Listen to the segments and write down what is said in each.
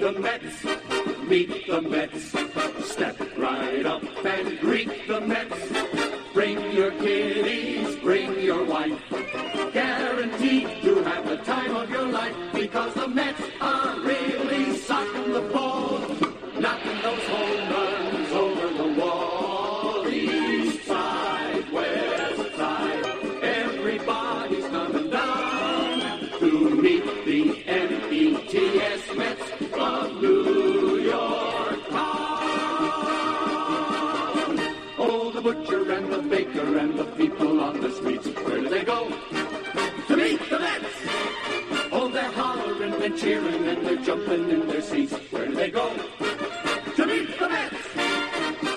the Mets, meet the Mets. Step right up and greet the Mets. Bring your kiddies, bring your wife. Guaranteed to have the time of your life, because the Mets are really socking the ball, knocking those home runs over the wall. East side, west side, everybody's coming down to meet the METS Mets of New York town. Oh, the butcher and the baker and the people on the streets, where do they go? To meet the Mets! Oh, they're hollering and cheering and they're jumping in their seats. Where do they go? To meet the Mets!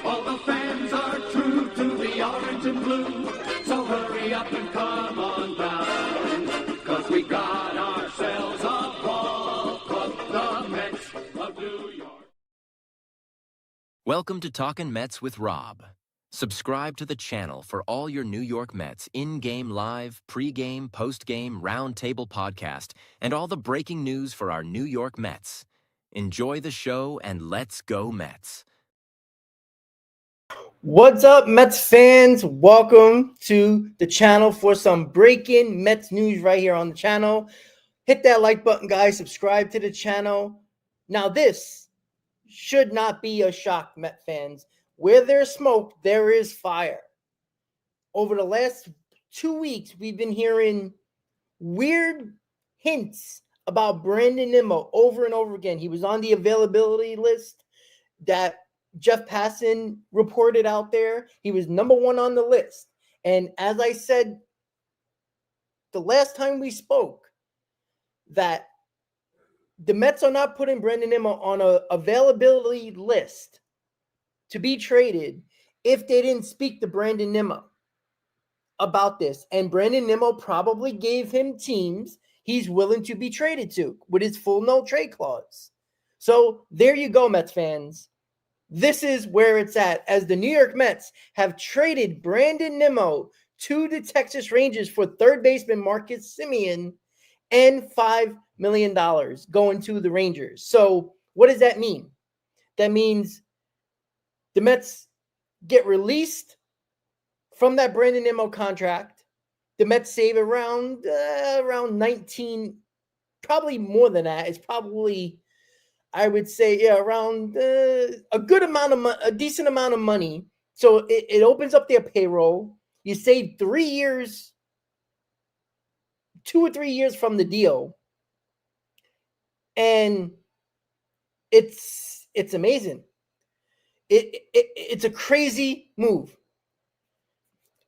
All the fans are true to the orange and blue, so hurry up and come on down, 'cause we got ourselves a ball club, the Mets of New York. Welcome to Talkin' Mets with Rob. Subscribe to the channel for all your New York Mets in-game live, pre-game, post-game, round-table podcast, and all the breaking news for our New York Mets. Enjoy the show and let's go Mets. What's up, Mets fans? Welcome to the channel for some breaking Mets news right here on the channel. Hit that like button, guys. Subscribe to the channel. Now, this should not be a shock, Met fans. Where there's smoke, there is fire. Over the last 2 weeks, we've been hearing weird hints about Brandon Nimmo over and over again. He was on the availability list that Jeff Passan reported out there. He was number one on the list. And as I said the last time we spoke, that the Mets are not putting Brandon Nimmo on an availability list to be traded if they didn't speak to Brandon Nimmo about this. And Brandon Nimmo probably gave him teams he's willing to be traded to with his full no trade clause. So there you go, Mets fans. This is where it's at, as the New York Mets have traded Brandon Nimmo to the Texas Rangers for third baseman Marcus Siemen and $5 million going to the Rangers. So what does that mean? That means the Mets get released from that Brandon Nimmo contract. The Mets save around 19, probably more than that. It's probably, I would say, around a good amount of a decent amount of money. So it opens up their payroll. You save 3 years, 2 or 3 years from the deal, and it's amazing. It's a crazy move.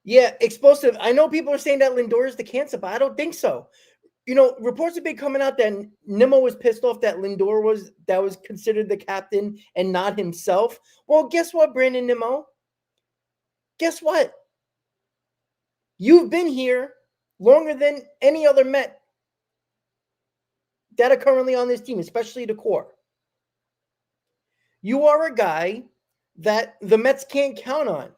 Yeah, explosive. I know people are saying that Lindor is the cancer, but I don't think so. You know, reports have been coming out that Nimmo was pissed off that Lindor was considered the captain and not himself. Well, guess what, Brandon Nimmo? Guess what? You've been here longer than any other Met that are currently on this team, especially the core. You are a guy that the Mets can't count on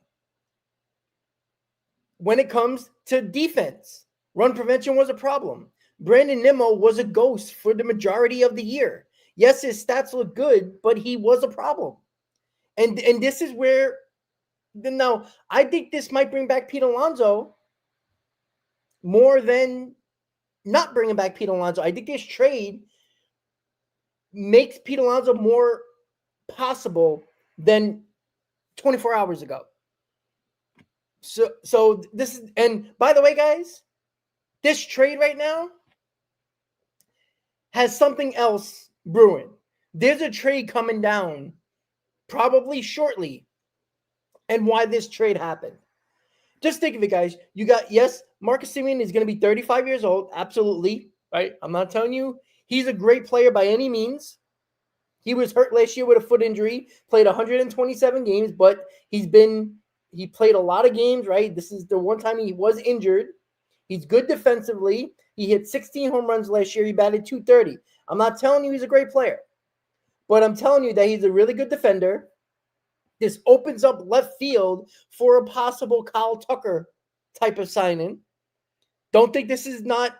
when it comes to defense. Run prevention was a problem. Brandon Nimmo was a ghost for the majority of the year. Yes, his stats look good, but he was a problem. And this is where, now, I think this might bring back Pete Alonso more than not bringing back Pete Alonso. I think this trade makes Pete Alonso more possible than 24 hours ago. So this is, and by the way, guys, this trade right now has something else brewing. There's a trade coming down probably shortly, and why this trade happened. Just think of it, guys. You got, yes, Marcus Siemen is going to be 35 years old. Absolutely, right? I'm not telling you he's a great player by any means. He was hurt last year with a foot injury, played 127 games, but he played a lot of games, right? This is the one time he was injured. He's good defensively. He hit 16 home runs last year. He batted .230. I'm not telling you he's a great player, but I'm telling you that he's a really good defender. This opens up left field for a possible Kyle Tucker type of signing. Don't think this is not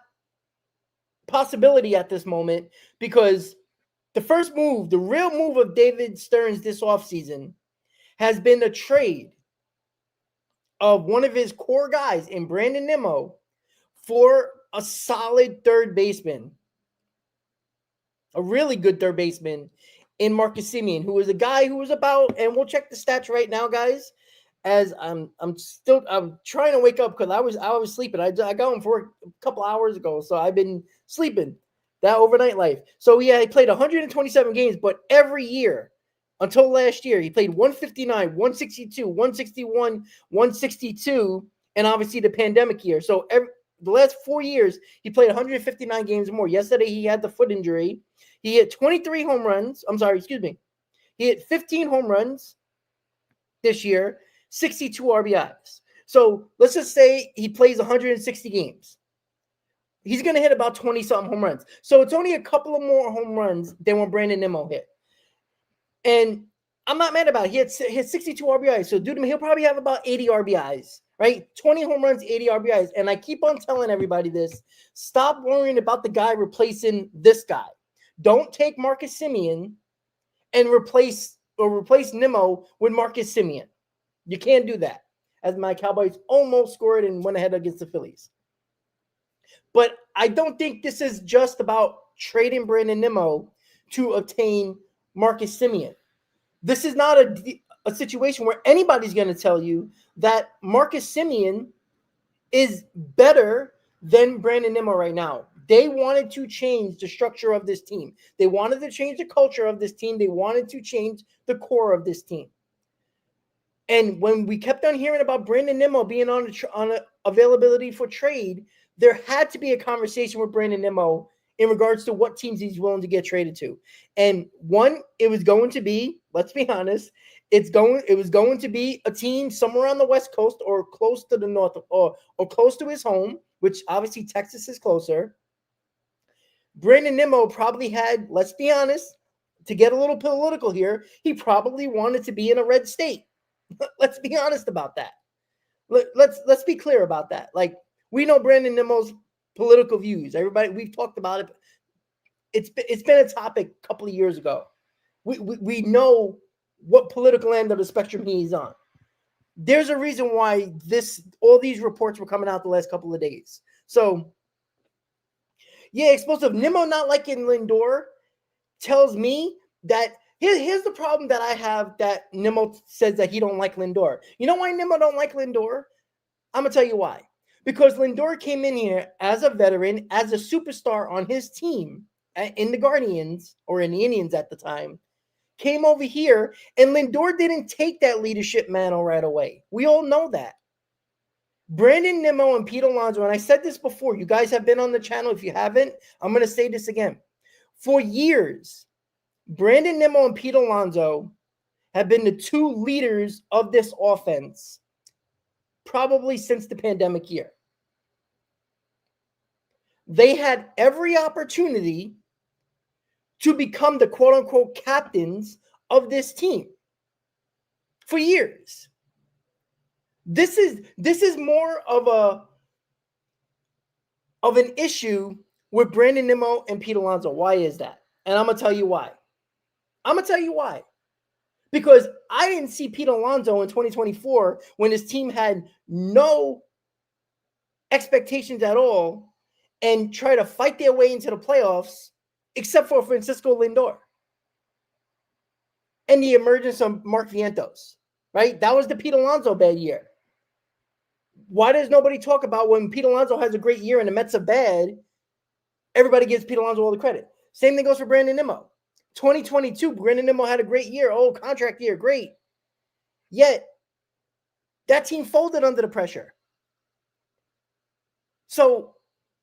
possibility at this moment, because The first move, the real move of David Stearns this offseason has been a trade of one of his core guys in Brandon Nimmo for a solid third baseman, a really good third baseman in Marcus Siemen, who was a guy who was about, and we'll check the stats right now, guys. As I'm trying to wake up because I was sleeping. I got home for a couple hours ago, so I've been sleeping that overnight life. So yeah, he played 127 games, but every year until last year, he played 159, 162, 161, 162, and obviously the pandemic year. So the last 4 years, he played 159 games more. Yesterday, he had the foot injury. He hit 23 home runs. He hit 15 home runs this year, 62 RBIs. So let's just say he plays 160 games. He's going to hit about 20-something home runs. So it's only a couple of more home runs than what Brandon Nimmo hit. And I'm not mad about it. He hit 62 RBIs. So due to me, he'll probably have about 80 RBIs, right? 20 home runs, 80 RBIs. And I keep on telling everybody this. Stop worrying about the guy replacing this guy. Don't take Marcus Siemen and replace Nimmo with Marcus Semien. You can't do that. As my Cowboys almost scored and went ahead against the Phillies. But I don't think this is just about trading Brandon Nimmo to obtain Marcus Siemen. This is not a situation where anybody's going to tell you that Marcus Siemen is better than Brandon Nimmo right now. They wanted to change the structure of this team. They wanted to change the culture of this team. They wanted to change the core of this team. And when we kept on hearing about Brandon Nimmo being on availability for trade, there had to be a conversation with Brandon Nimmo in regards to what teams he's willing to get traded to. And one, it was going to be, let's be honest, it was going to be a team somewhere on the West Coast or close to the North or close to his home, which obviously Texas is closer. Brandon Nimmo probably had, let's be honest, to get a little political here, he probably wanted to be in a red state. Let's be honest about that. Let's be clear about that. Like, we know Brandon Nimmo's political views. Everybody, we've talked about it. It's been a topic a couple of years ago. We know what political end of the spectrum he's on. There's a reason why all these reports were coming out the last couple of days. So, yeah, explosive. Nimmo not liking Lindor tells me that here's the problem that I have that Nimmo says that he don't like Lindor. You know why Nimmo don't like Lindor? I'm going to tell you why. Because Lindor came in here as a veteran, as a superstar on his team in the Guardians or in the Indians at the time, came over here, and Lindor didn't take that leadership mantle right away. We all know that. Brandon Nimmo and Pete Alonso, and I said this before, you guys have been on the channel. If you haven't, I'm going to say this again. For years, Brandon Nimmo and Pete Alonso have been the two leaders of this offense, probably since the pandemic year. They had every opportunity to become the quote-unquote captains of this team for years. This is more of an issue with Brandon Nimmo and Pete Alonso. Why is that? And I'm going to tell you why. Because I didn't see Pete Alonso in 2024 when his team had no expectations at all and try to fight their way into the playoffs, except for Francisco Lindor and the emergence of Mark Vientos, right? That was the Pete Alonso bad year. Why does nobody talk about when Pete Alonso has a great year and the Mets are bad? Everybody gives Pete Alonso all the credit. Same thing goes for Brandon Nimmo. 2022, Brandon Nimmo had a great year. Oh, contract year, great. Yet, that team folded under the pressure. So,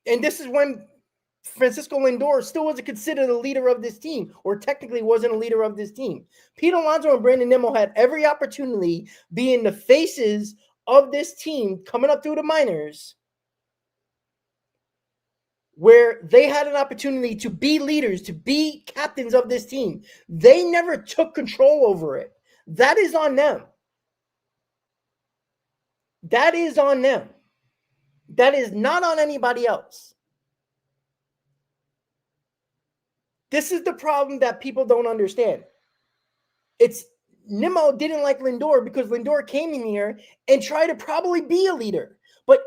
and this is when Francisco Lindor still wasn't considered a leader of this team, or technically wasn't a leader of this team. Pete Alonso and Brandon Nimmo had every opportunity being the faces of this team coming up through the minors, where they had an opportunity to be leaders, to be captains of this team. They never took control over it. That is on them. That is on them. That is not on anybody else. This is the problem that people don't understand. It's Nimmo didn't like Lindor because Lindor came in here and tried to probably be a leader. But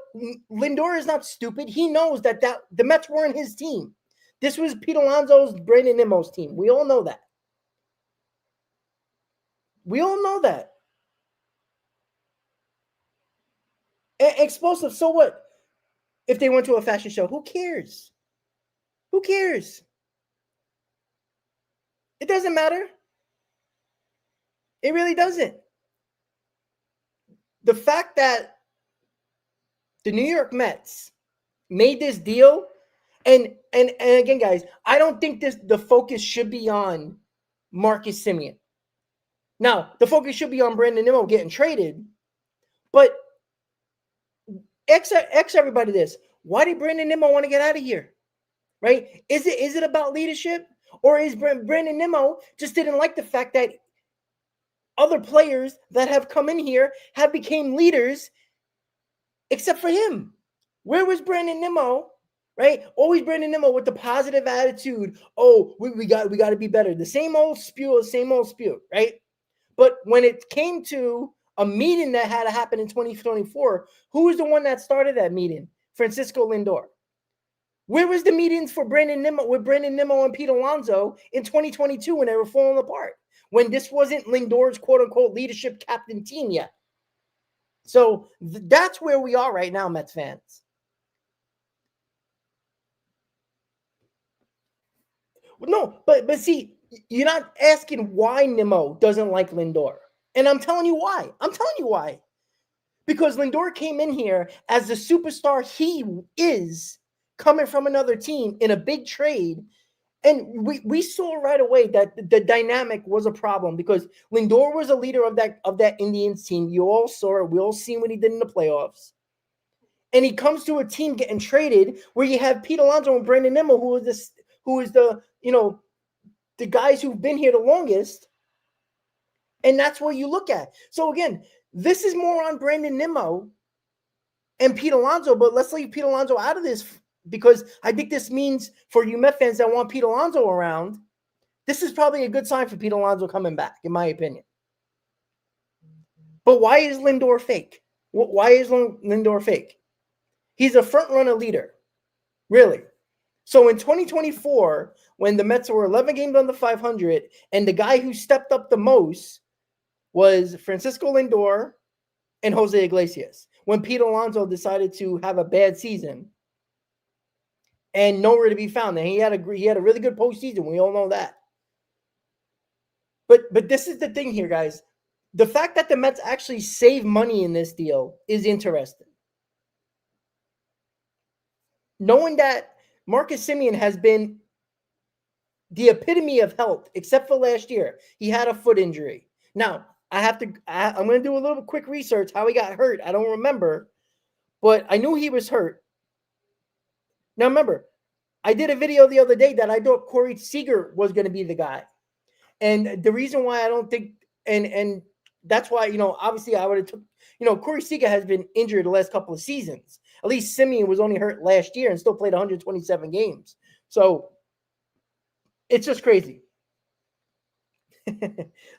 Lindor is not stupid. He knows that the Mets weren't his team. This was Pete Alonso's, Brandon Nimmo's team. We all know that. We all know that. Explosive, so what? If they went to a fashion show, who cares? Who cares? It doesn't matter. It really doesn't. The fact that the New York Mets made this deal, and again, guys, I don't think the focus should be on Marcus Siemen. Now, the focus should be on Brandon Nimmo getting traded, but X everybody this. Why did Brandon Nimmo want to get out of here? Right? Is it about leadership? Or is Brandon Nimmo just didn't like the fact that other players that have come in here have became leaders except for him? Where was Brandon Nimmo? Right? Always Brandon Nimmo with the positive attitude. Oh, we got to be better. The same old spew, right? But when it came to a meeting that had to happen in 2024, who was the one that started that meeting? Francisco Lindor. Where was the meetings for Brandon Nimmo with Brandon Nimmo and Pete Alonso in 2022 when they were falling apart? When this wasn't Lindor's quote-unquote leadership captain team yet. So that's where we are right now, Mets fans. No, but see, you're not asking why Nimmo doesn't like Lindor. And I'm telling you why. Because Lindor came in here as the superstar he is, coming from another team in a big trade. And we saw right away that the dynamic was a problem because Lindor was a leader of that Indians team. You all saw it. We all seen what he did in the playoffs. And he comes to a team getting traded where you have Pete Alonso and Brandon Nimmo, who is the guys who've been here the longest. And that's what you look at. So again, this is more on Brandon Nimmo and Pete Alonso, but let's leave Pete Alonso out of this because I think this means for you Met fans that want Pete Alonso around, this is probably a good sign for Pete Alonso coming back, in my opinion. But why is Lindor fake? Why is Lindor fake? He's a front-runner leader, really. So in 2024, when the Mets were 11 games under 500, and the guy who stepped up the most was Francisco Lindor and Jose Iglesias. When Pete Alonso decided to have a bad season and nowhere to be found, and he had a really good postseason. We all know that. But this is the thing here, guys. The fact that the Mets actually save money in this deal is interesting. Knowing that Marcus Siemen has been the epitome of health, except for last year. He had a foot injury. Now, I'm going to do a little quick research how he got hurt. I don't remember, but I knew he was hurt. Now, remember, I did a video the other day that I thought Corey Seager was going to be the guy. And the reason why I don't think, and that's why, obviously I would have took, Corey Seager has been injured the last couple of seasons. At least Semien was only hurt last year and still played 127 games. So it's just crazy.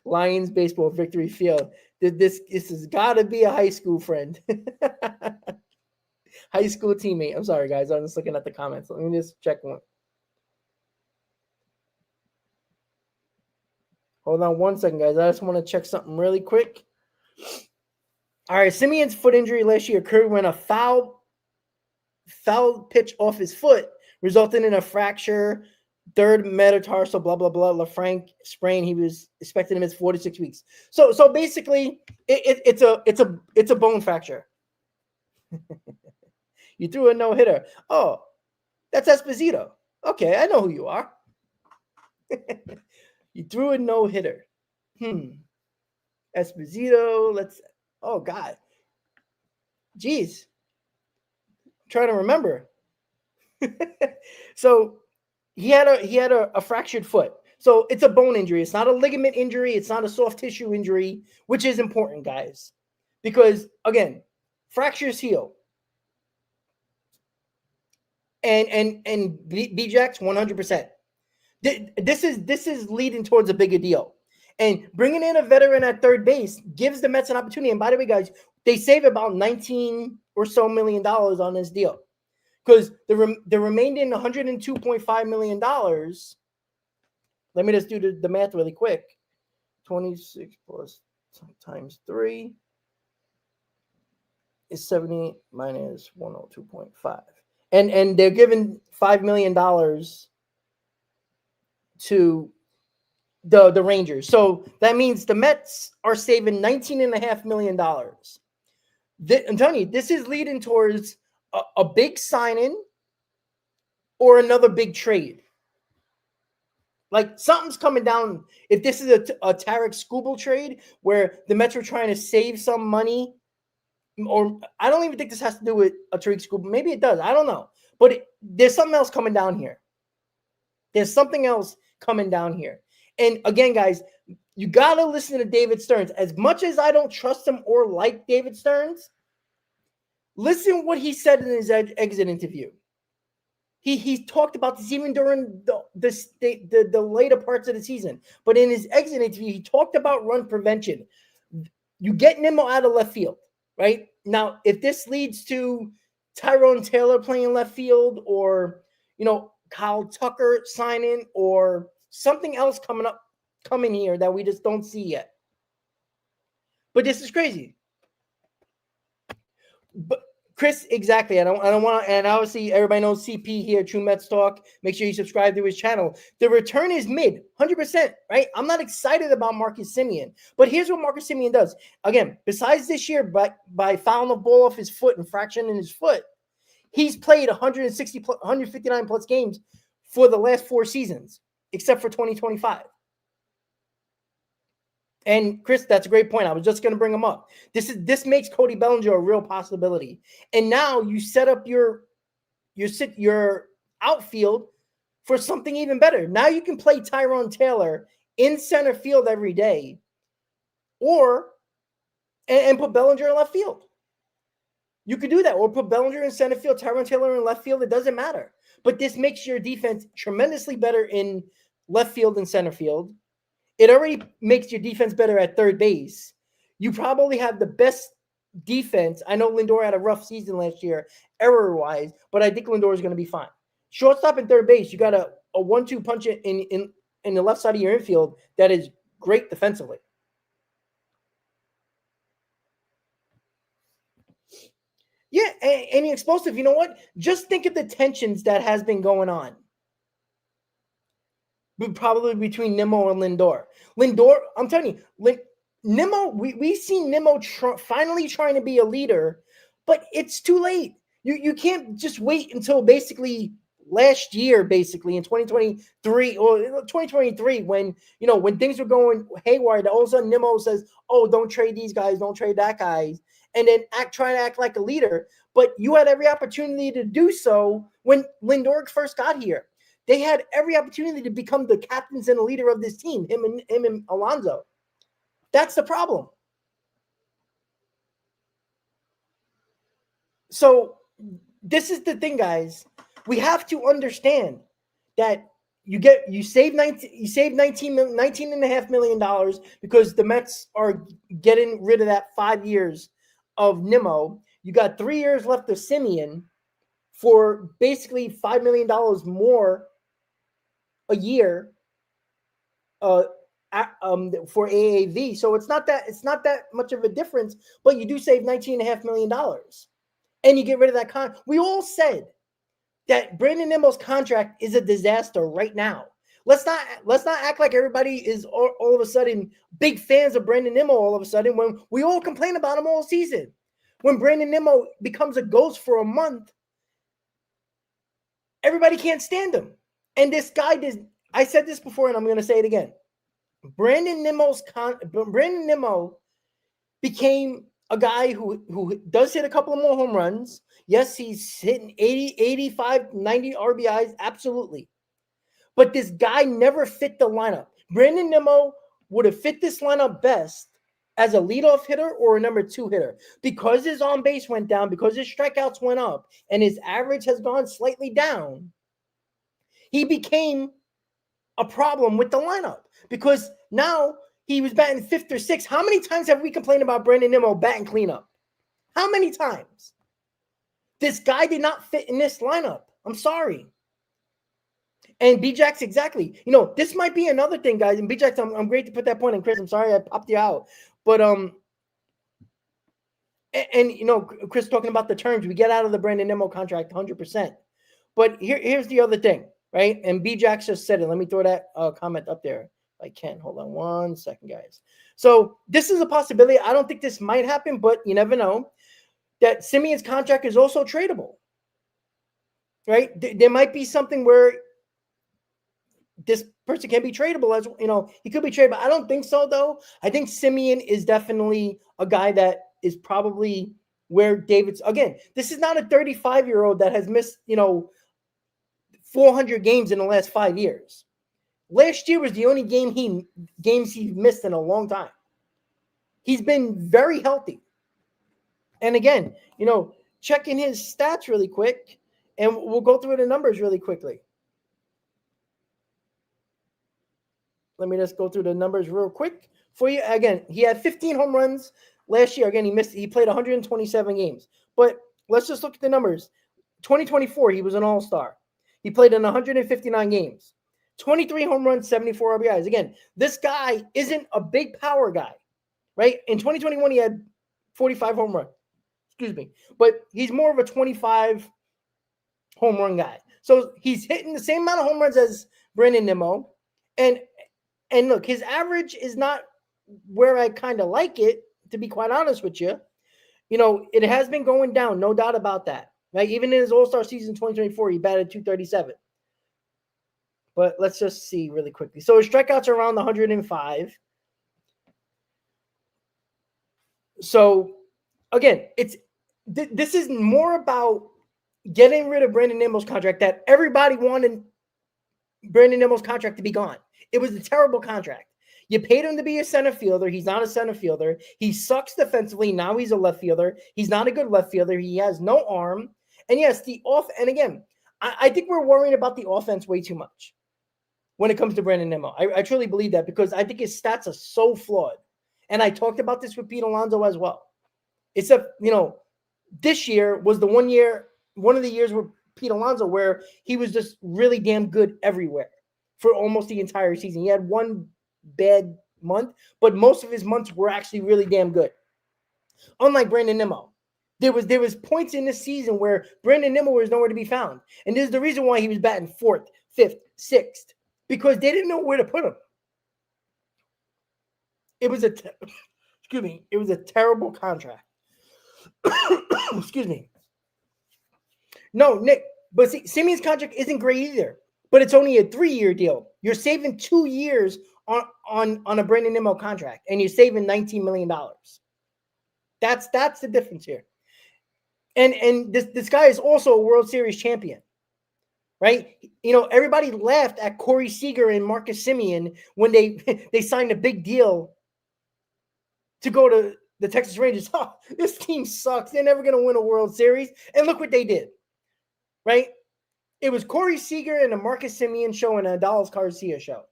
Lions baseball victory field. This has got to be a high school friend. High school teammate. I'm sorry, guys. I'm just looking at the comments. Let me just check one. Hold on one second, guys. I just want to check something really quick. All right, Semien's foot injury last year occurred when a foul pitch off his foot resulted in a fracture, third metatarsal, blah, blah, blah, LaFranc sprain. He was expected to miss 4 to 6 weeks. So basically, it's a bone fracture. You threw a no-hitter. Oh, that's Esposito. Okay, I know who you are. You threw a no-hitter. Esposito, oh, God. Jeez. I'm trying to remember. So he had a fractured foot. So it's a bone injury. It's not a ligament injury. It's not a soft tissue injury, which is important, guys. Because, again, fractures heal. And B-Jacks, 100%. This is leading towards a bigger deal. And bringing in a veteran at third base gives the Mets an opportunity. And by the way, guys, they save about $19 or so million on this deal. Because the remaining $102.5 million, let me just do the math really quick. 26 plus times 3 is 70 minus 102.5. And they're giving $5 million to the Rangers. So that means the Mets are saving $19.5 million. I'm telling you, this is leading towards a big signing or another big trade. Like something's coming down. If this is a Tarek Skubal trade where the Mets are trying to save some money, or I don't even think this has to do with a Tarek Skubal. Maybe it does. I don't know. But there's something else coming down here. There's something else coming down here. And again, guys, you got to listen to David Stearns. As much as I don't trust him or like David Stearns, listen what he said in his exit interview. He talked about this even during the later parts of the season. But in his exit interview, he talked about run prevention. You get Nimmo out of left field, right? Now, if this leads to Tyrone Taylor playing left field or, Kyle Tucker signing or something else coming here that we just don't see yet. But this is crazy. But Chris, exactly. I don't want to, and obviously everybody knows CP here, True Mets Talk. Make sure you subscribe to his channel. The return is mid, 100%, right? I'm not excited about Marcus Siemen, but here's what Marcus Siemen does. Again, besides this year, by fouling the ball off his foot and fracturing his foot, he's played 159 plus games for the last 4 seasons, except for 2025. And Chris, that's a great point. I was just going to bring him up. This makes Cody Bellinger a real possibility. And now you set up your outfield for something even better. Now you can play Tyrone Taylor in center field every day, and put Bellinger in left field. You could do that, or put Bellinger in center field, Tyrone Taylor in left field. It doesn't matter. But this makes your defense tremendously better in left field and center field. It already makes your defense better at third base. You probably have the best defense. I know Lindor had a rough season last year, error-wise, but I think Lindor is going to be fine. Shortstop and third base, you got a 1-2 punch in the left side of your infield that is great defensively. Yeah, and explosive. You know what? Just think of the tensions that has been going on. Probably between Nimmo and Lindor. Lindor, I'm telling you, Nimmo, we've seen Nimmo finally trying to be a leader, but it's too late. You can't just wait until basically last year, basically in 2023 or 2023, when things were going haywire, that all of a sudden Nimmo says, "Oh, don't trade these guys, don't trade that guy," and then try to act like a leader. But you had every opportunity to do so when Lindor first got here. They had every opportunity to become the captains and the leader of this team, him and Alonso. That's the problem. So this is the thing, guys. We have to understand that you save $19.5 million because the Mets are getting rid of that 5 years of Nimmo. You got 3 years left of Semien for basically $5 million more a year for AAV. So it's not that much of a difference, but you do save $19.5 million. And you get rid of that we all said that Brandon Nimmo's contract is a disaster right now. Let's not act like everybody is all of a sudden big fans of Brandon Nimmo all of a sudden when we all complain about him all season. When Brandon Nimmo becomes a ghost for a month, everybody can't stand him. And this guy I said this before and I'm going to say it again. Brandon Nimmo became a guy who does hit a couple of more home runs. Yes, he's hitting 80, 85, 90 RBIs, absolutely. But this guy never fit the lineup. Brandon Nimmo would have fit this lineup best as a leadoff hitter or a number 2 hitter. Because his on base went down, because his strikeouts went up, and his average has gone slightly down, he became a problem with the lineup because now he was batting 5th or 6th. How many times have we complained about Brandon Nimmo batting cleanup? How many times? This guy did not fit in this lineup. I'm sorry. And B-Jax, exactly. This might be another thing, guys. And B-Jax, I'm great to put that point in, Chris. I'm sorry I popped you out. But, Chris talking about the terms, we get out of the Brandon Nimmo contract 100%. But here's the other thing, right? And B-Jax just said it. Let me throw that comment up there. I can. Hold on 1 second, guys. So this is a possibility. I don't think this might happen, but you never know. That Semien's contract is also tradable, right? There might be something where this person can be tradable, as he could be tradable. I don't think so, though. I think Semien is definitely a guy that is probably where David's. Again, this is not a 35-year-old that has missed 400 games in the last 5 years. Last year was the only games he missed in a long time. He's been very healthy. And again, checking his stats really quick, and we'll go through the numbers really quickly. Let me just go through the numbers real quick for you. Again, he had 15 home runs last year. Again, he played 127 games. But let's just look at the numbers. 2024, he was an all-star. He played in 159 games. 23 home runs, 74 RBIs. Again, this guy isn't a big power guy, right? In 2021, he had 45 home runs. Excuse me. But he's more of a 25 home run guy. So he's hitting the same amount of home runs as Brandon Nimmo. And look, his average is not where I kind of like it, to be quite honest with you. It has been going down, no doubt about that. Right? Even in his All-Star season 2024, he batted 237. But let's just see really quickly. So his strikeouts are around 105. So again, this is more about getting rid of Brandon Nimmo's contract, that everybody wanted Brandon Nimmo's contract to be gone. It was a terrible contract. You paid him to be a center fielder. He's not a center fielder. He sucks defensively. Now he's a left fielder. He's not a good left fielder. He has no arm. And yes, and again, I think we're worrying about the offense way too much when it comes to Brandon Nimmo. I truly believe that, because I think his stats are so flawed. And I talked about this with Pete Alonso as well. Except, this year was one of the years where Pete Alonso, where he was just really damn good everywhere for almost the entire season. He had one bad month, but most of his months were actually really damn good. Unlike Brandon Nimmo. There was points in this season where Brandon Nimmo was nowhere to be found. And this is the reason why he was batting 4th, 5th, 6th, because they didn't know where to put him. It was a terrible contract. Excuse me. No, Nick, but see, Semien's contract isn't great either, but it's only a 3-year deal. You're saving 2 years on a Brandon Nimmo contract, and you're saving $19 million. That's the difference here. And this guy is also a World Series champion, right? Everybody laughed at Corey Seager and Marcus Siemen when they signed a big deal to go to the Texas Rangers. Oh, this team sucks. They're never going to win a World Series. And look what they did, right? It was Corey Seager and a Marcus Siemen show and a Dallas Garcia show.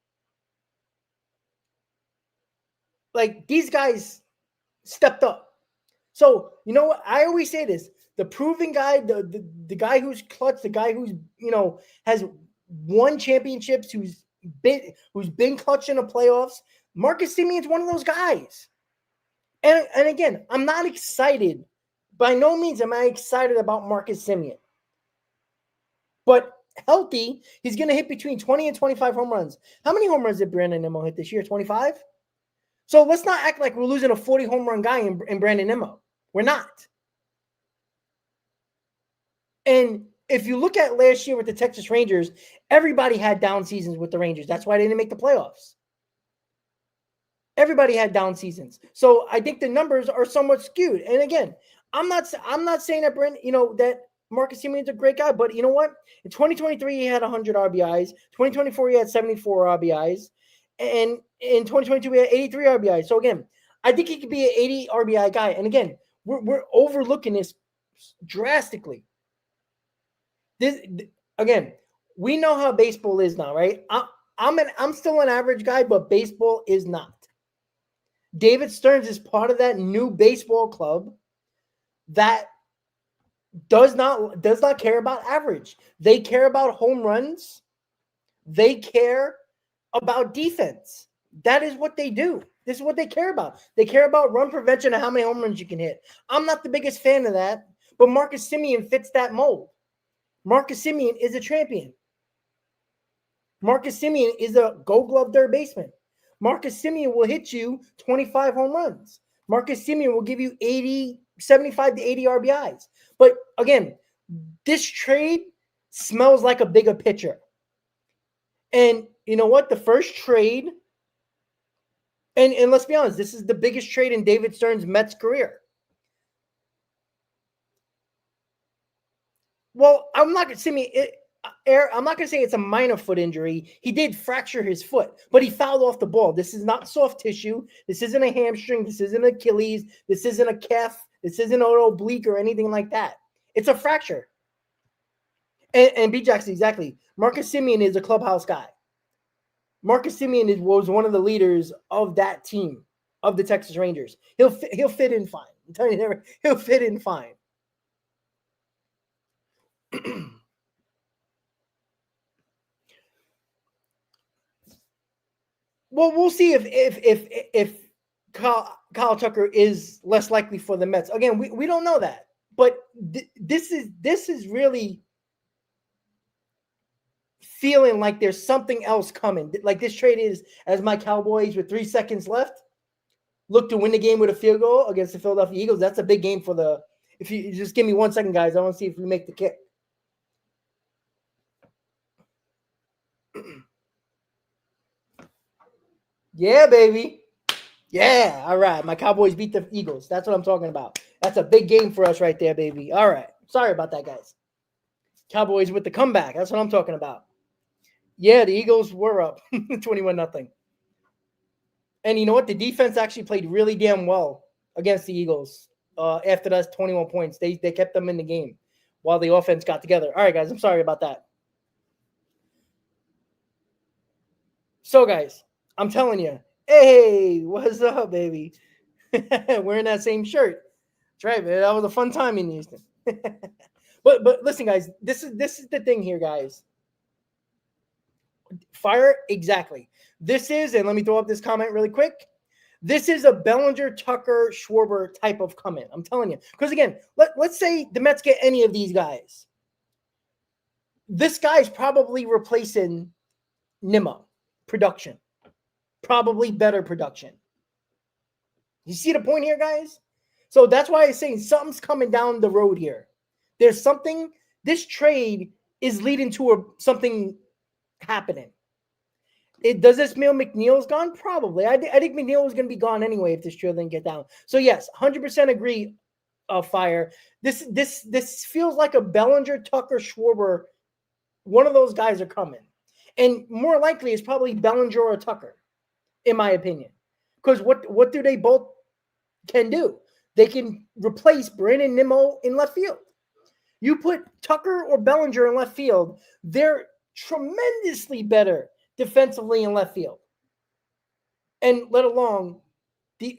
Like, these guys stepped up. So, what? I always say this. The proven guy, the guy who's clutch, the guy who's, has won championships, who's been clutch in the playoffs, Marcus Siemen's one of those guys. And again, I'm not excited. By no means am I excited about Marcus Siemen. But healthy, he's going to hit between 20 and 25 home runs. How many home runs did Brandon Nimmo hit this year? 25? So let's not act like we're losing a 40 home run guy in Brandon Nimmo. We're not. And if you look at last year with the Texas Rangers, everybody had down seasons with the Rangers. That's why they didn't make the playoffs. Everybody had down seasons. So I think the numbers are somewhat skewed. And again, I'm not saying that that Marcus Siemen is a great guy, but you know what? In 2023, he had 100 RBIs. 2024, he had 74 RBIs. And in 2022, we had 83 RBIs. So again, I think he could be an 80 RBI guy. And again, we're overlooking this drastically. Again, we know how baseball is now, right? I'm still an average guy, but baseball is not. David Stearns is part of that new baseball club that does not care about average. They care about home runs. They care about defense. That is what they do. This is what they care about. They care about run prevention and how many home runs you can hit. I'm not the biggest fan of that, but Marcus Siemen fits that mold. Marcus Siemen is a champion. Marcus Semien is a Gold Glove third baseman. Marcus Siemen will hit you 25 home runs. Marcus Siemen will give you 75 to 80 RBIs. But again, this trade smells like a bigger picture. And you know what? The first trade, and let's be honest, this is the biggest trade in David Stearns' Mets career. Well, I'm not going to say it's a minor foot injury. He did fracture his foot, but he fouled off the ball. This is not soft tissue. This isn't a hamstring. This isn't Achilles. This isn't a calf. This isn't an oblique or anything like that. It's a fracture. And B. Jackson, exactly. Marcus Siemen is a clubhouse guy. Marcus Siemen was one of the leaders of that team, of the Texas Rangers. He'll fit in fine. I'm telling you, he'll fit in fine. Well, we'll see if Kyle Tucker is less likely for the Mets. Again, we don't know that, but this is really feeling like there's something else coming. Like this trade is, as my Cowboys with 3 seconds left look to win the game with a field goal against the Philadelphia Eagles. That's a big game for the. If you just give me 1 second, guys, I want to see if we make the kick. Yeah, baby. Yeah. All right. My Cowboys beat the Eagles. That's what I'm talking about. That's a big game for us right there, baby. All right. Sorry about that, guys. Cowboys with the comeback. That's what I'm talking about. Yeah, the Eagles were up 21-0. And you know what? The defense actually played really damn well against the Eagles after that 21 points. They kept them in the game while the offense got together. All right, guys. I'm sorry about that. So, guys, I'm telling you, hey, what's up, baby? Wearing that same shirt. That's right, man. That was a fun time in Houston. but listen, guys, this is the thing here, guys. Fire, exactly. This is, and let me throw up this comment really quick. This is a Bellinger, Tucker, Schwarber type of comment. I'm telling you. Because again, let's say the Mets get any of these guys. This guy's probably replacing Nimmo. Production. Probably better production. You see the point here, guys? So that's why I'm saying something's coming down the road here. There's something, this trade is leading to something happening. Does this mean McNeil's gone? Probably. I think McNeil was going to be gone anyway if this trade didn't get down. So yes, 100% agree, Fire. This feels like a Bellinger, Tucker, Schwarber. One of those guys are coming. And more likely it's probably Bellinger or Tucker, in my opinion. Because what do they both can do? They can replace Brandon Nimmo in left field. You put Tucker or Bellinger in left field, they're tremendously better defensively in left field. And let alone,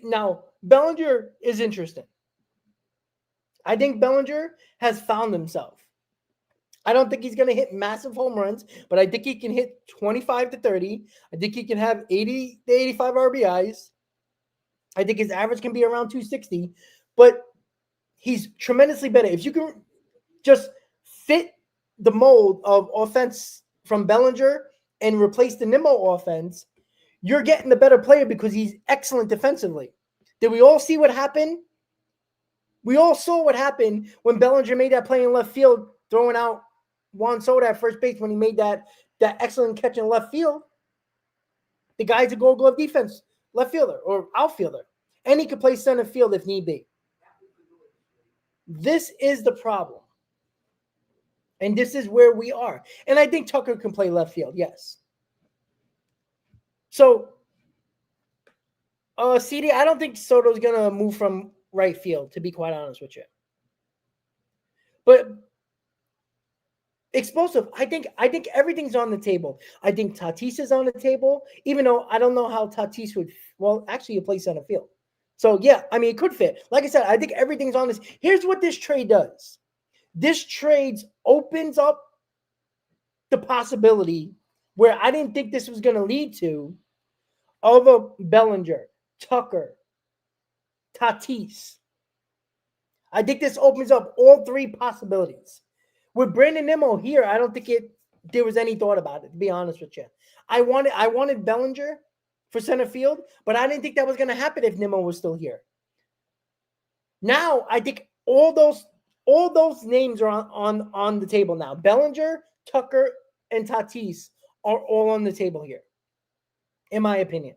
now Bellinger is interesting. I think Bellinger has found himself. I don't think he's going to hit massive home runs, but I think he can hit 25 to 30. I think he can have 80 to 85 RBIs. I think his average can be around 260, but he's tremendously better. If you can just fit the mold of offense from Bellinger and replace the Nimmo offense, you're getting the better player because he's excellent defensively. Did we all see what happened? We all saw what happened when Bellinger made that play in left field, throwing out Juan Soto at first base when he made that excellent catch in left field. The guy's a Gold Glove defense, left fielder or outfielder. And he could play center field if need be. This is the problem. And this is where we are. And I think Tucker can play left field, yes. So, CD, I don't think Soto's going to move from right field, to be quite honest with you. But explosive. I think everything's on the table. I think Tatis is on the table, even though I don't know how Tatis would. Well, actually, he plays center field, so yeah. I mean, it could fit. Like I said, I think everything's on this. Here's what this trade does. This trade opens up the possibility where I didn't think this was going to lead to of a Bellinger, Tucker, Tatis. I think this opens up all three possibilities. With Brandon Nimmo here, I don't think there was any thought about it, to be honest with you. I wanted Bellinger for center field, but I didn't think that was going to happen if Nimmo was still here. Now, I think all those names are on the table now. Bellinger, Tucker, and Tatis are all on the table here, in my opinion.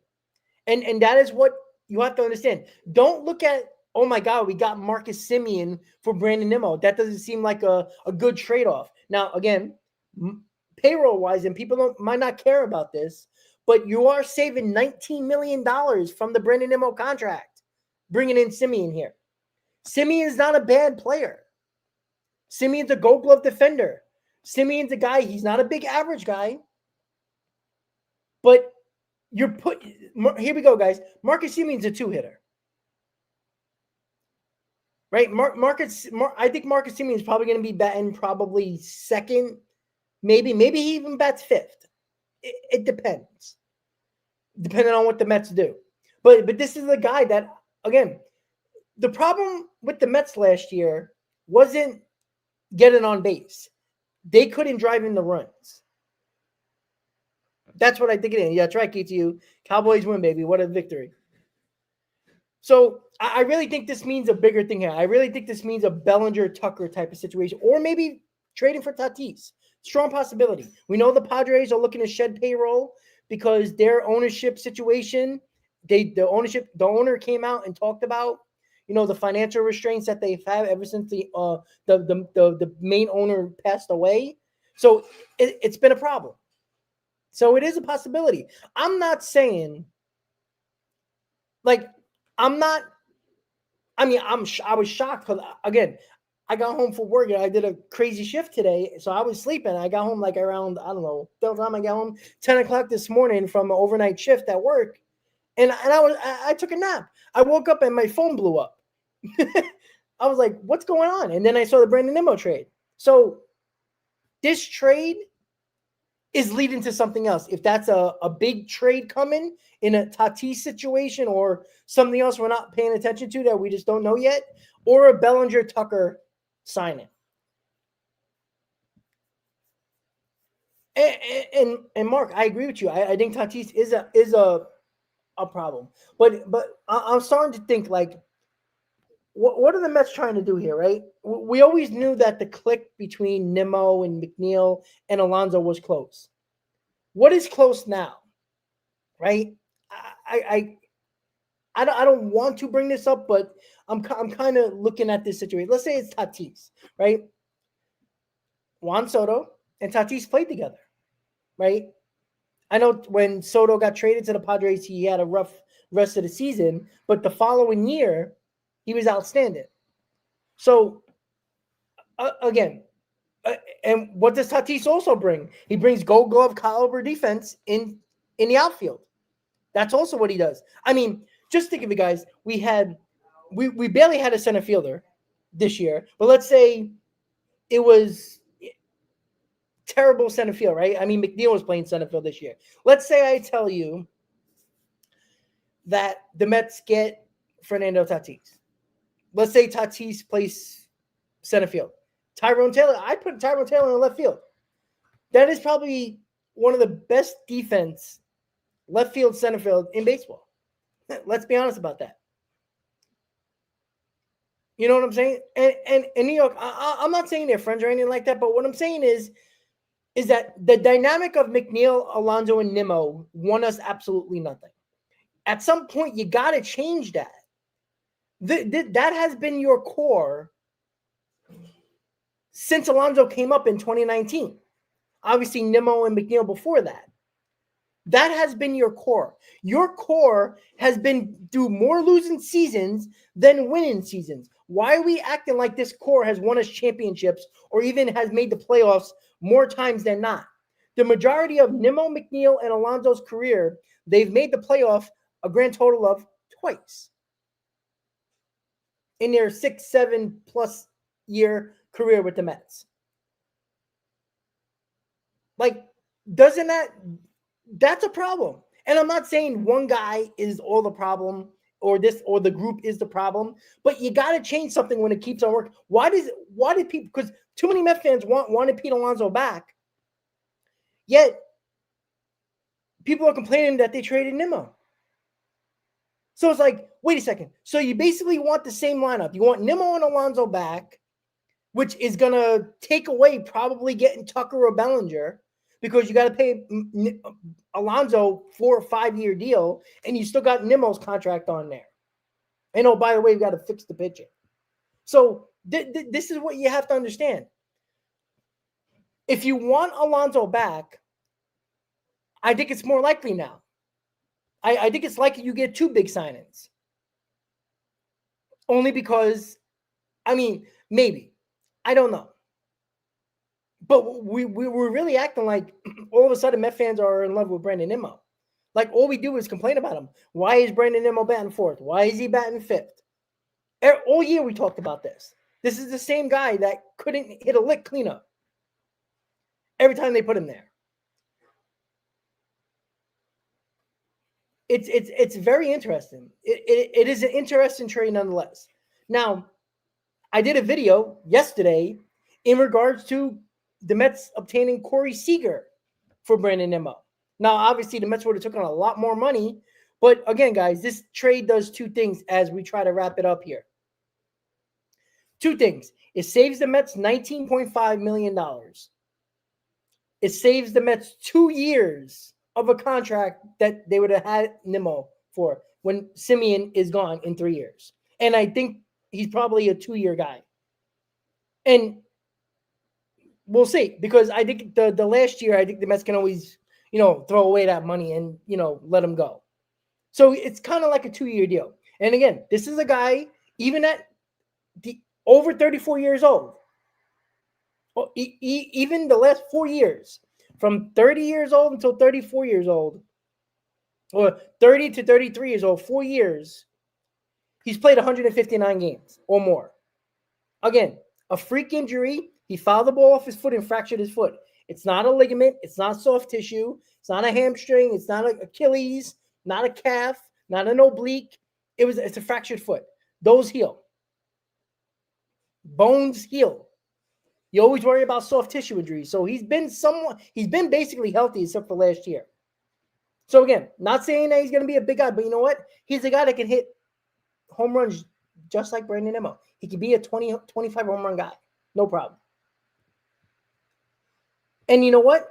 And that is what you have to understand. Don't look at, oh my God, we got Marcus Siemen for Brandon Nimmo. That doesn't seem like a good trade-off. Now, again, payroll-wise, and people might not care about this, but you are saving $19 million from the Brandon Nimmo contract, bringing in Semien here. Semien is not a bad player. Semien's a gold glove defender. Semien's a guy, he's not a big average guy, but here we go, guys. Marcus Siemen's a two-hitter. Right? I think Marcus Siemen is probably going to be batting probably second, maybe he even bats fifth. It depends. Depending on what the Mets do. But this is a guy that, again, the problem with the Mets last year wasn't getting on base. They couldn't drive in the runs. That's what I think it is. Yeah, that's right, KTU. Cowboys win, baby. What a victory. So I really think this means a bigger thing here. I really think this means a Bellinger-Tucker type of situation, or maybe trading for Tatis. Strong possibility. We know the Padres are looking to shed payroll because their ownership situation, the owner came out and talked about, the financial restraints that they've had ever since the main owner passed away. So it's been a problem. So it is a possibility. I'm not saying, I was shocked because, again, I got home from work and I did a crazy shift today. So I was sleeping. I got home around, I don't know, the time I got home, 10 o'clock this morning from an overnight shift at work. And I took a nap. I woke up and my phone blew up. I was like, what's going on? And then I saw the Brandon Nimmo trade. So this trade is leading to something else. If that's a big trade coming in a Tatis situation or something else we're not paying attention to that we just don't know yet, or a Bellinger-Tucker signing. And Mark, I agree with you. I think Tatis is a problem. But I'm starting to think, what are the Mets trying to do here, right? We always knew that the click between Nimmo and McNeil and Alonso was close. What is close now, right? I don't want to bring this up, but I'm kind of looking at this situation. Let's say it's Tatis, right? Juan Soto and Tatis played together, right? I know when Soto got traded to the Padres, he had a rough rest of the season, but the following year, he was outstanding. So, again, and what does Tatis also bring? He brings gold glove caliber defense in the outfield. That's also what he does. I mean, just think of it, guys. We barely had a center fielder this year, but let's say it was terrible center field, right? I mean, McNeil was playing center field this year. Let's say I tell you that the Mets get Fernando Tatis. Let's say Tatis plays center field. Tyrone Taylor, I put Tyrone Taylor in left field. That is probably one of the best defense left field, center field in baseball. Let's be honest about that. You know what I'm saying? And New York, I'm not saying they're friends or anything like that, but what I'm saying is that the dynamic of McNeil, Alonso, and Nimmo won us absolutely nothing. At some point, you got to change that. That has been your core since Alonso came up in 2019. Obviously, Nimmo and McNeil before that. That has been your core. Your core has been through more losing seasons than winning seasons. Why are we acting like this core has won us championships or even has made the playoffs more times than not? The majority of Nimmo, McNeil, and Alonso's career, they've made the playoff a grand total of twice in their 6-7+ year career with the Mets. Like, doesn't that's a problem. And I'm not saying one guy is all the problem or the group is the problem, but you got to change something when it keeps on working. Why did people, because too many Met fans wanted Pete Alonso back, yet people are complaining that they traded Nimmo. So it's like, wait a second. So you basically want the same lineup. You want Nimmo and Alonso back, which is going to take away probably getting Tucker or Bellinger, because you got to pay Alonso 4 or 5 year deal, and you still got Nimmo's contract on there. And oh, by the way, you got to fix the pitching. So this is what you have to understand. If you want Alonso back, I think it's more likely now. I think it's likely you get 2 big signings. Only because, I mean, maybe. I don't know. But we're really acting like all of a sudden Met fans are in love with Brandon Nimmo. Like, all we do is complain about him. Why is Brandon Nimmo batting 4th? Why is he batting 5th? All year we talked about this. This is the same guy that couldn't hit a lick cleanup every time they put him there. It's very interesting. It is an interesting trade nonetheless. Now, I did a video yesterday in regards to the Mets obtaining Corey Seager for Brandon Nimmo. Now, obviously, the Mets would have taken a lot more money. But again, guys, this trade does 2 things as we try to wrap it up here. 2 things. It saves the Mets $19.5 million. It saves the Mets 2 years of a contract that they would have had Nimmo for when Semien is gone in 3 years. And I think he's probably a 2-year guy. And we'll see, because I think the last year, I think the Mets can always, throw away that money and, let him go. So it's kind of like a 2-year deal. And again, this is a guy, even at over 34 years old, even the last 4 years, from 30 years old until 34 years old, or 30 to 33 years old, 4 years, he's played 159 games or more. Again, a freak injury. He fouled the ball off his foot and fractured his foot. It's not a ligament. It's not soft tissue. It's not a hamstring. It's not an Achilles, not a calf, not an oblique. It's a fractured foot. Those heal. Bones heal. You always worry about soft tissue injuries. So he's been basically healthy except for last year. So again, not saying that he's going to be a big guy, but you know what? He's a guy that can hit home runs just like Brandon Nimmo. He could be a 20, 25 home run guy. No problem. And you know what?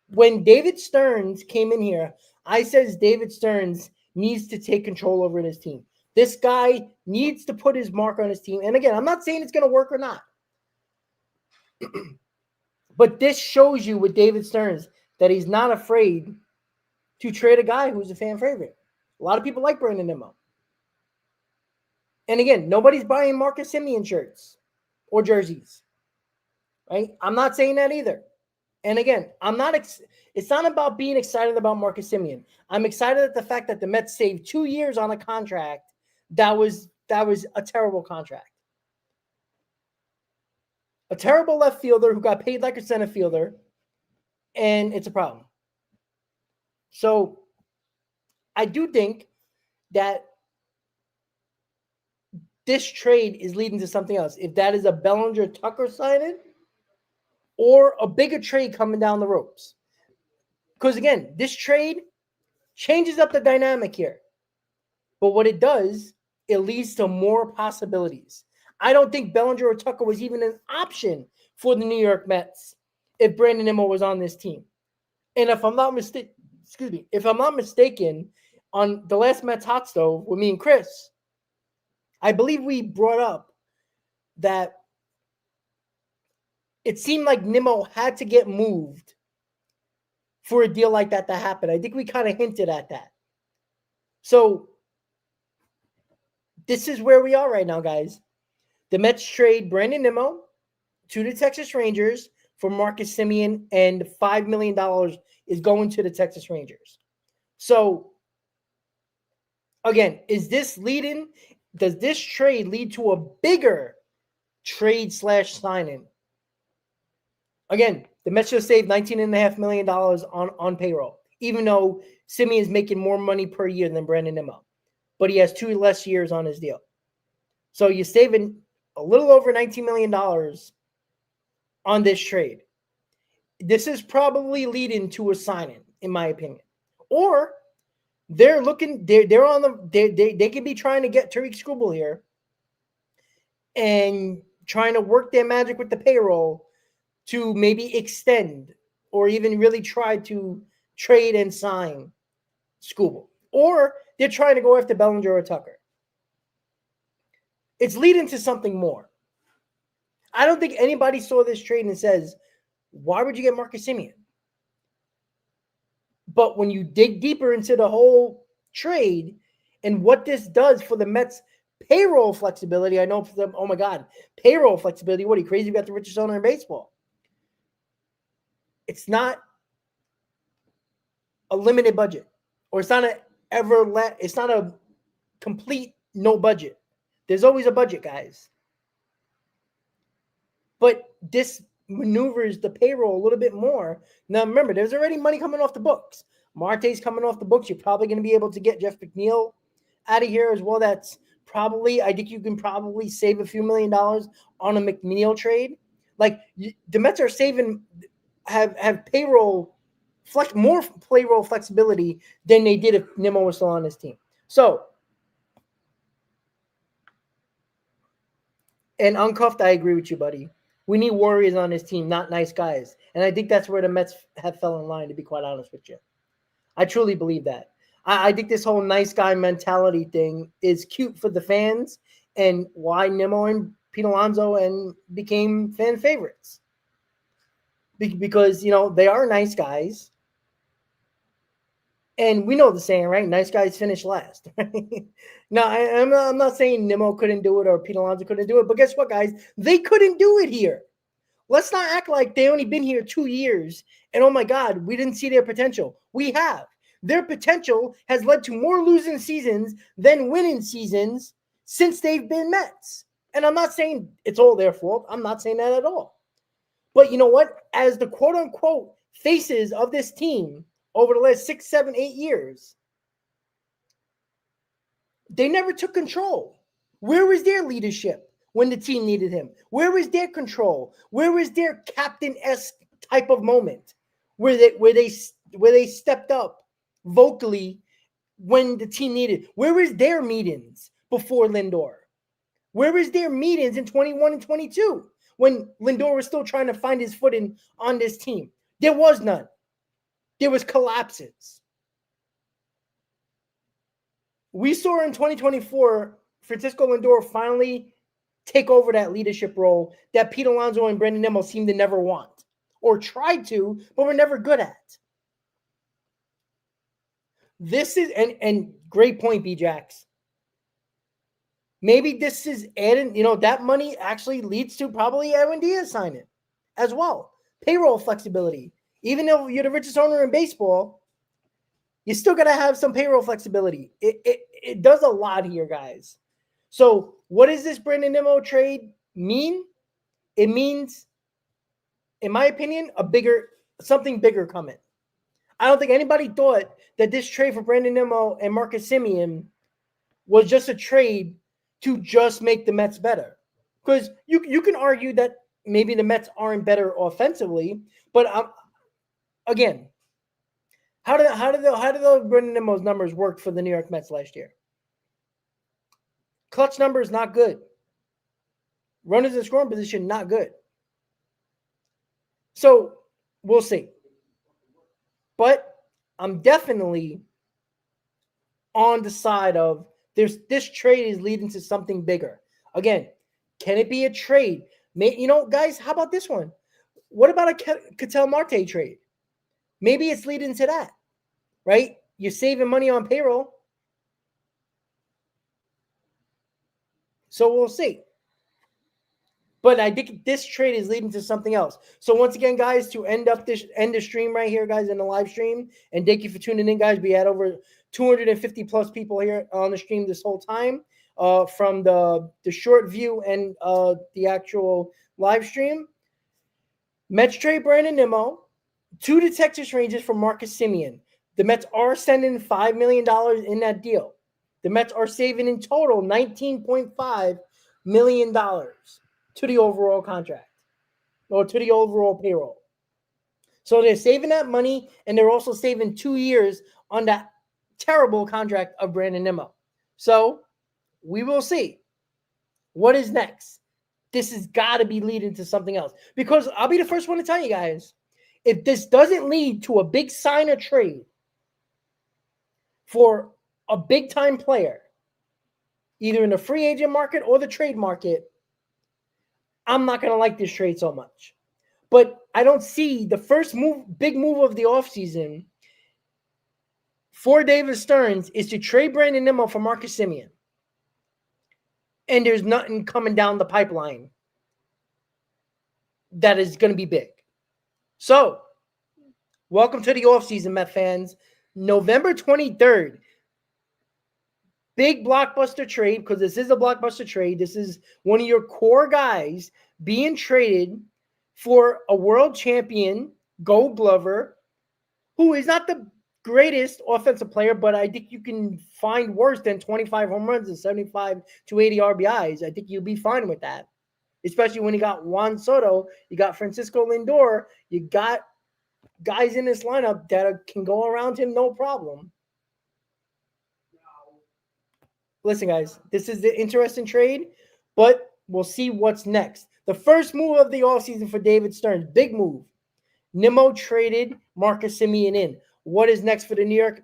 When David Stearns came in here, I says David Stearns needs to take control over his team. This guy needs to put his mark on his team. And again, I'm not saying it's going to work or not. But this shows you with David Stearns that he's not afraid to trade a guy who's a fan favorite. A lot of people like Brandon Nimmo. And again, nobody's buying Marcus Siemen shirts or jerseys. Right? I'm not saying that either. And again, it's not about being excited about Marcus Siemen. I'm excited at the fact that the Mets saved 2 years on a contract that was a terrible contract. A terrible left fielder who got paid like a center fielder, and it's a problem. So I do think that this trade is leading to something else. If that is a Bellinger Tucker signing or a bigger trade coming down the ropes. Because again, this trade changes up the dynamic here. But what it does, it leads to more possibilities. I don't think Bellinger or Tucker was even an option for the New York Mets if Brandon Nimmo was on this team. And if I'm not mistaken, on the last Mets Hot Stove with me and Chris, I believe we brought up that it seemed like Nimmo had to get moved for a deal like that to happen. I think we kind of hinted at that. So this is where we are right now, guys. The Mets trade Brandon Nimmo to the Texas Rangers for Marcus Siemen, and $5 million is going to the Texas Rangers. So, again, does this trade lead to a bigger trade / signing? Again, the Mets just saved $19.5 million on payroll, even though Semien is making more money per year than Brandon Nimmo. But he has 2 less years on his deal. So you're saving a little over $19 million on this trade. This is probably leading to a signing, in my opinion. Or they're looking, they're on the, they could be trying to get Tariq Skubal here and trying to work their magic with the payroll to maybe extend or even really try to trade and sign Skubal. Or they're trying to go after Bellinger or Tucker. It's leading to something more. I don't think anybody saw this trade and says, why would you get Marcus Siemen? But when you dig deeper into the whole trade and what this does for the Mets' payroll flexibility, I know for them, oh my God, payroll flexibility. What are you crazy? You got the richest owner in baseball. It's not a limited budget, or it's not it's not a complete no budget. There's always a budget, guys. But this maneuvers the payroll a little bit more. Now, remember, there's already money coming off the books. Marte's coming off the books. You're probably going to be able to get Jeff McNeil out of here as well. That's probably, I think you can probably save a few $1 million on a McNeil trade. Like, the Mets are have payroll more payroll flexibility than they did if Nimmo was still on his team. So, and uncuffed, I agree with you, buddy. We need warriors on this team, not nice guys. And I think that's where the Mets have fell in line, to be quite honest with you. I truly believe that. I think this whole nice guy mentality thing is cute for the fans, and why Nimmo and Pete Alonso became fan favorites. Because, they are nice guys. And we know the saying, right? Nice guys finish last. Now, I'm not saying Nimmo couldn't do it or Pete Alonso couldn't do it, but guess what, guys? They couldn't do it here. Let's not act like they only been here 2 years and, oh my God, we didn't see their potential. We have. Their potential has led to more losing seasons than winning seasons since they've been Mets. And I'm not saying it's all their fault. I'm not saying that at all. But you know what? As the quote-unquote faces of this team over the last 6, 7, 8 years, they never took control. Where was their leadership when the team needed him? Where was their control? Where was their captain-esque type of moment where they stepped up vocally when the team needed? Where was their meetings before Lindor? Where was their meetings in 21 and 22 when Lindor was still trying to find his footing on this team? There was none. There was collapses. We saw in 2024 Francisco Lindor finally take over that leadership role that Pete Alonso and Brandon Nimmo seemed to never want or tried to, but were never good at. This is, and great point, B-Jax. Maybe this is adding, that money actually leads to probably Aaron Diaz signing as well. Payroll flexibility. Even though you're the richest owner in baseball, you still got to have some payroll flexibility. It does a lot here, guys. So what does this Brandon Nimmo trade mean? It means, in my opinion, something bigger coming. I don't think anybody thought that this trade for Brandon Nimmo and Marcus Siemen was just a trade to just make the Mets better. Because you can argue that maybe the Mets aren't better offensively, but again, how did the Brandon Nimmo's numbers work for the New York Mets last year? Clutch numbers not good. Runners in scoring position not good. So we'll see. But I'm definitely on the side of this trade is leading to something bigger. Again, can it be a trade? Guys, how about this one? What about a Ketel Marte trade? Maybe it's leading to that, right? You're saving money on payroll. So we'll see. But I think this trade is leading to something else. So once again, guys, to end the stream right here, guys, in the live stream, and thank you for tuning in, guys. We had over 250 plus people here on the stream this whole time, from the short view and the actual live stream. Mets trade Brandon Nimmo to the Texas Rangers for Marcus Siemen. The Mets are sending $5 million in that deal. The Mets are saving in total $19.5 million to the overall contract, or to the overall payroll. So they're saving that money, and they're also saving 2 years on that terrible contract of Brandon Nimmo. So we will see what is next. This has got to be leading to something else, because I'll be the first one to tell you guys, if this doesn't lead to a big sign or trade for a big-time player, either in the free agent market or the trade market, I'm not going to like this trade so much. But I don't see the first big move of the offseason for David Stearns is to trade Brandon Nimmo for Marcus Siemen. And there's nothing coming down the pipeline that is going to be big. So, welcome to the offseason, Met fans. November 23rd, big blockbuster trade, because this is a blockbuster trade. This is one of your core guys being traded for a world champion, Gold Glover, who is not the greatest offensive player, but I think you can find worse than 25 home runs and 75 to 80 RBIs. I think you'll be fine with that, especially when you got Juan Soto, you got Francisco Lindor, you got guys in this lineup that can go around him no problem. Listen, guys, this is the interesting trade, but we'll see what's next. The first move of the offseason for David Stearns, big move. Nimmo traded Marcus Siemen in. What is next for the New York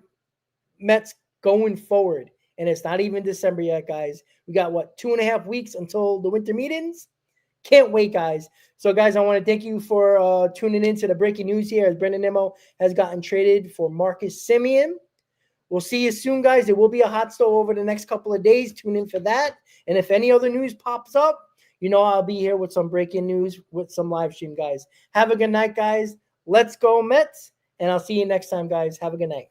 Mets going forward? And it's not even December yet, guys. We got, 2.5 weeks until the winter meetings? Can't wait, guys. So, guys, I want to thank you for tuning in to the breaking news here, as Brandon Nimmo has gotten traded for Marcus Siemen. We'll see you soon, guys. There will be a hot stove over the next couple of days. Tune in for that. And if any other news pops up, you know I'll be here with some breaking news with some live stream, guys. Have a good night, guys. Let's go, Mets. And I'll see you next time, guys. Have a good night.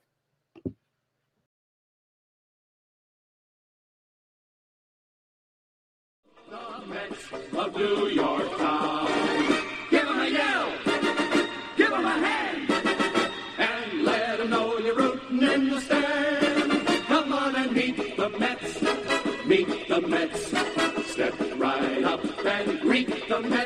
The Mets of New York town. Give 'em a yell. Give 'em a hand. And let 'em know you're rooting in the stand. Come on and meet the Mets. Meet the Mets. Step right up and greet the Mets.